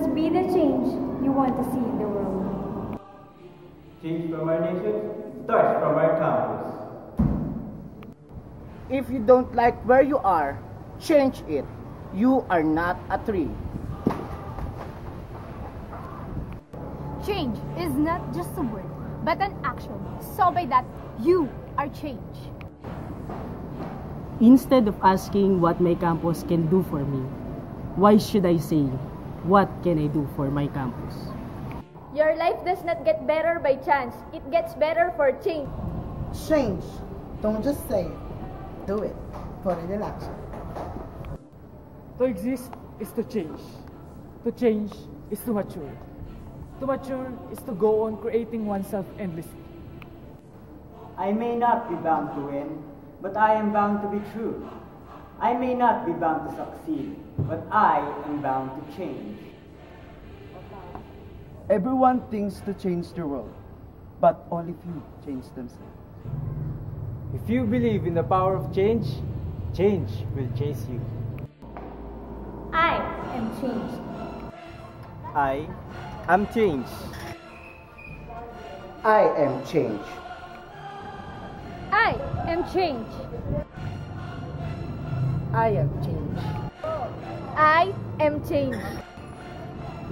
must be the change you want to see in the world. Change from our nation starts from our campus. If you don't like where you are, change it. You are not a tree. Change is not just a word, but an action. So by that, you are change. Instead of asking what my campus can do for me, why should I say, what can I do for my campus? Your life does not get better by chance. It gets better for change. Change. Don't just say it. Do it. Put it in action. To exist is to change. To change is to mature. To mature is to go on creating oneself endlessly. I may not be bound to win, but I am bound to be true. I may not be bound to succeed, but I am bound to change. Everyone thinks to change the world, but only few change themselves. If you believe in the power of change, change will chase you. I am changed. I am change. I am change. I am change. I am change. I am change.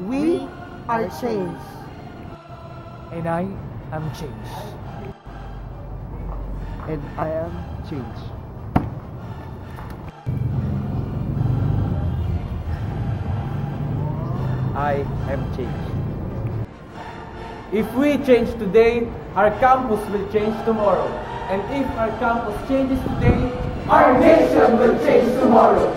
We are change. And I am change. And I am change. I am change. If we change today, our campus will change tomorrow. And if our campus changes today, our nation will change tomorrow.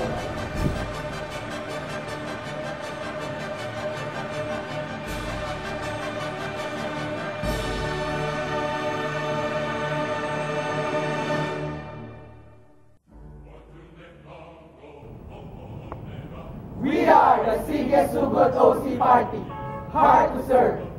We are the Sige Sugod OC Party, hard to serve.